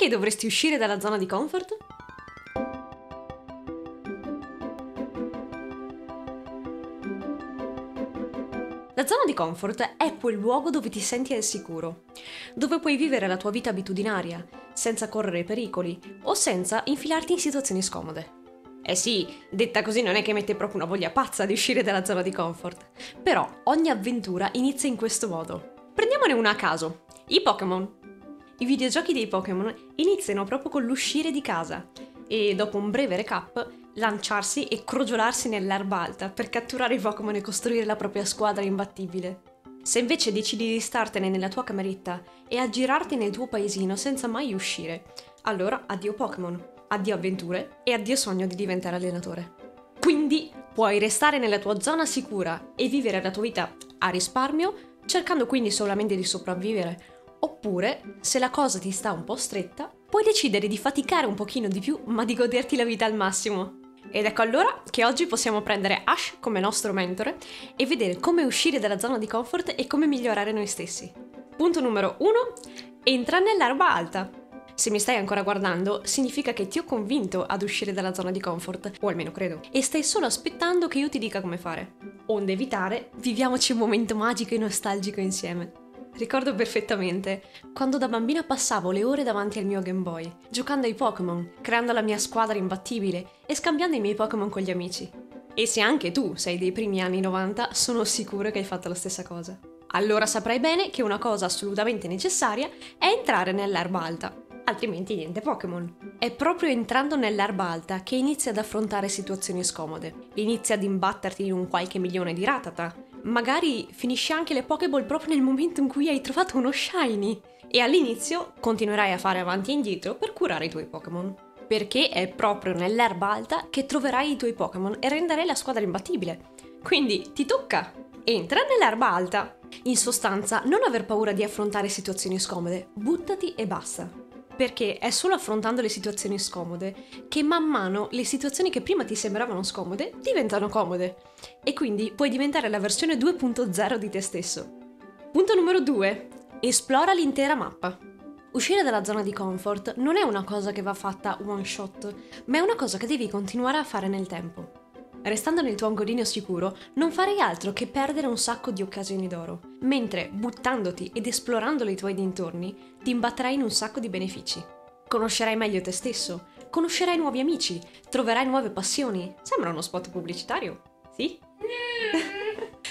Perché dovresti uscire dalla zona di comfort? La zona di comfort è quel luogo dove ti senti al sicuro, dove puoi vivere la tua vita abitudinaria, senza correre pericoli o senza infilarti in situazioni scomode. Eh sì, detta così non è che mette proprio una voglia pazza di uscire dalla zona di comfort, però ogni avventura inizia in questo modo. Prendiamone una a caso, i Pokémon. I videogiochi dei Pokémon iniziano proprio con l'uscire di casa e dopo un breve recap lanciarsi e crogiolarsi nell'erba alta per catturare i Pokémon e costruire la propria squadra imbattibile. Se invece decidi di startene nella tua cameretta e aggirarti nel tuo paesino senza mai uscire, allora addio Pokémon, addio avventure e addio sogno di diventare allenatore. Quindi puoi restare nella tua zona sicura e vivere la tua vita a risparmio, cercando quindi solamente di sopravvivere. Oppure, se la cosa ti sta un po' stretta, puoi decidere di faticare un pochino di più, ma di goderti la vita al massimo. Ed ecco allora che oggi possiamo prendere Ash come nostro mentore e vedere come uscire dalla zona di comfort e come migliorare noi stessi. Punto numero 1. Entra nell'erba alta. Se mi stai ancora guardando, significa che ti ho convinto ad uscire dalla zona di comfort, o almeno credo, e stai solo aspettando che io ti dica come fare. Onde evitare, viviamoci un momento magico e nostalgico insieme. Ricordo perfettamente quando da bambina passavo le ore davanti al mio Game Boy, giocando ai Pokémon, creando la mia squadra imbattibile e scambiando i miei Pokémon con gli amici. E se anche tu sei dei primi anni 90, sono sicuro che hai fatto la stessa cosa. Allora saprai bene che una cosa assolutamente necessaria è entrare nell'erba alta, altrimenti niente Pokémon. È proprio entrando nell'erba alta che inizi ad affrontare situazioni scomode. Inizi ad imbatterti in un qualche milione di Rattata. Magari finisci anche le Pokéball proprio nel momento in cui hai trovato uno Shiny. E all'inizio continuerai a fare avanti e indietro per curare i tuoi Pokémon. Perché è proprio nell'erba alta che troverai i tuoi Pokémon e renderai la squadra imbattibile. Quindi ti tocca! Entra nell'erba alta! In sostanza, non aver paura di affrontare situazioni scomode, buttati e basta. Perché è solo affrontando le situazioni scomode che man mano le situazioni che prima ti sembravano scomode diventano comode e quindi puoi diventare la versione 2.0 di te stesso. Punto numero 2. Esplora l'intera mappa. Uscire dalla zona di comfort non è una cosa che va fatta one shot, ma è una cosa che devi continuare a fare nel tempo. Restando nel tuo angolino sicuro, non farei altro che perdere un sacco di occasioni d'oro, mentre buttandoti ed esplorando i tuoi dintorni, ti imbatterai in un sacco di benefici. Conoscerai meglio te stesso, conoscerai nuovi amici, troverai nuove passioni. Sembra uno spot pubblicitario? Sì?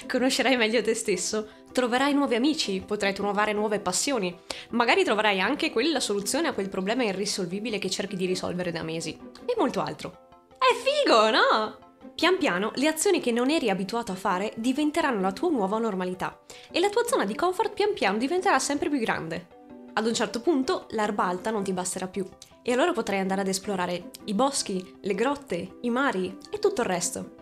Conoscerai meglio te stesso, troverai nuovi amici, potrai trovare nuove passioni. Magari troverai anche quella soluzione a quel problema irrisolvibile che cerchi di risolvere da mesi. E molto altro. È figo, no? Pian piano le azioni che non eri abituato a fare diventeranno la tua nuova normalità e la tua zona di comfort pian piano diventerà sempre più grande. Ad un certo punto l'erba alta non ti basterà più e allora potrai andare ad esplorare i boschi, le grotte, i mari e tutto il resto.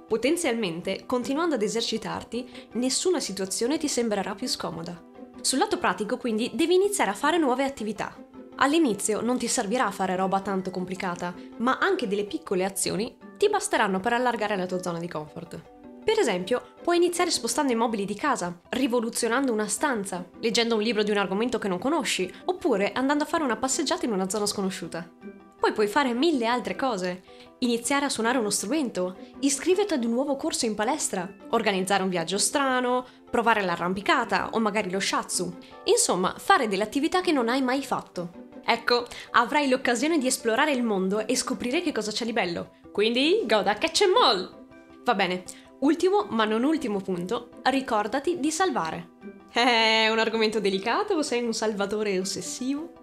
Potenzialmente, continuando ad esercitarti, nessuna situazione ti sembrerà più scomoda. Sul lato pratico, quindi, devi iniziare a fare nuove attività. All'inizio non ti servirà fare roba tanto complicata, ma anche delle piccole azioni ti basteranno per allargare la tua zona di comfort. Per esempio, puoi iniziare spostando i mobili di casa, rivoluzionando una stanza, leggendo un libro di un argomento che non conosci, oppure andando a fare una passeggiata in una zona sconosciuta. Poi puoi fare mille altre cose, iniziare a suonare uno strumento, iscriverti ad un nuovo corso in palestra, organizzare un viaggio strano, provare l'arrampicata o magari lo shiatsu. Insomma, fare delle attività che non hai mai fatto. Ecco, avrai l'occasione di esplorare il mondo e scoprire che cosa c'è di bello. Quindi, go da catch 'em all! Va bene, ultimo ma non ultimo punto, ricordati di salvare. È un argomento delicato o sei un salvatore ossessivo?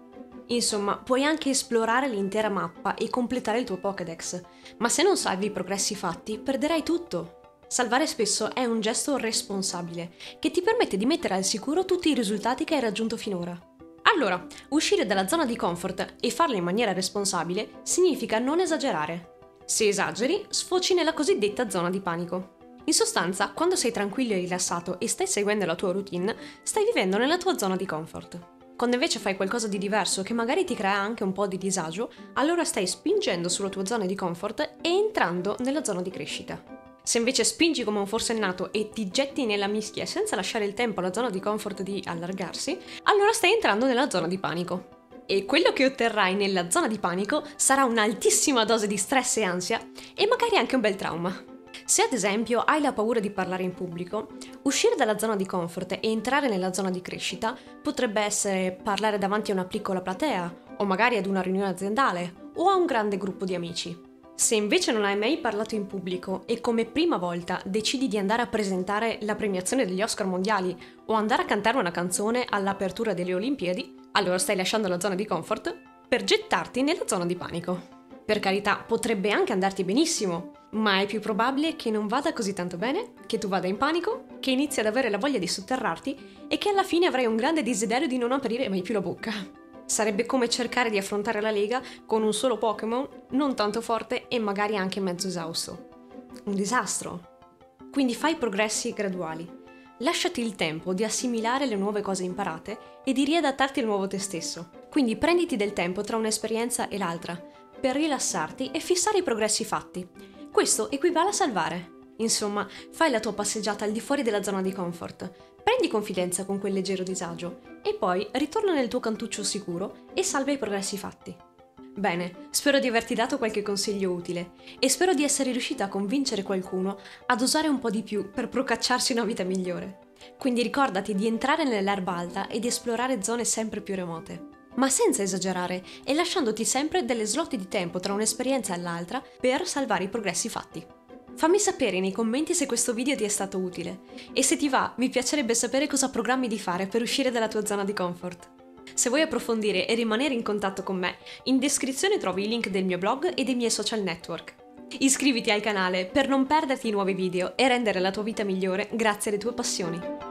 Insomma, puoi anche esplorare l'intera mappa e completare il tuo Pokédex, ma se non salvi i progressi fatti, perderai tutto. Salvare spesso è un gesto responsabile, che ti permette di mettere al sicuro tutti i risultati che hai raggiunto finora. Allora, uscire dalla zona di comfort e farlo in maniera responsabile significa non esagerare. Se esageri, sfoci nella cosiddetta zona di panico. In sostanza, quando sei tranquillo e rilassato e stai seguendo la tua routine, stai vivendo nella tua zona di comfort. Quando invece fai qualcosa di diverso che magari ti crea anche un po' di disagio, allora stai spingendo sulla tua zona di comfort e entrando nella zona di crescita. Se invece spingi come un forsennato e ti getti nella mischia senza lasciare il tempo alla zona di comfort di allargarsi, allora stai entrando nella zona di panico. E quello che otterrai nella zona di panico sarà un'altissima dose di stress e ansia e magari anche un bel trauma. Se ad esempio hai la paura di parlare in pubblico, uscire dalla zona di comfort e entrare nella zona di crescita potrebbe essere parlare davanti a una piccola platea, o magari ad una riunione aziendale, o a un grande gruppo di amici. Se invece non hai mai parlato in pubblico e come prima volta decidi di andare a presentare la premiazione degli Oscar mondiali o andare a cantare una canzone all'apertura delle Olimpiadi, allora stai lasciando la zona di comfort per gettarti nella zona di panico. Per carità, potrebbe anche andarti benissimo, ma è più probabile che non vada così tanto bene, che tu vada in panico, che inizi ad avere la voglia di sotterrarti e che alla fine avrai un grande desiderio di non aprire mai più la bocca. Sarebbe come cercare di affrontare la lega con un solo Pokémon, non tanto forte e magari anche mezzo esausto. Un disastro. Quindi fai progressi graduali. Lasciati il tempo di assimilare le nuove cose imparate e di riadattarti al nuovo te stesso. Quindi prenditi del tempo tra un'esperienza e l'altra, per rilassarti e fissare i progressi fatti. Questo equivale a salvare. Insomma, fai la tua passeggiata al di fuori della zona di comfort. Prendi confidenza con quel leggero disagio e poi ritorna nel tuo cantuccio sicuro e salva i progressi fatti. Bene, spero di averti dato qualche consiglio utile e spero di essere riuscita a convincere qualcuno ad usare un po' di più per procacciarsi una vita migliore. Quindi ricordati di entrare nell'erba alta e di esplorare zone sempre più remote. Ma senza esagerare e lasciandoti sempre delle slot di tempo tra un'esperienza e l'altra per salvare i progressi fatti. Fammi sapere nei commenti se questo video ti è stato utile e se ti va mi piacerebbe sapere cosa programmi di fare per uscire dalla tua zona di comfort. Se vuoi approfondire e rimanere in contatto con me, in descrizione trovi i link del mio blog e dei miei social network. Iscriviti al canale per non perderti i nuovi video e rendere la tua vita migliore grazie alle tue passioni.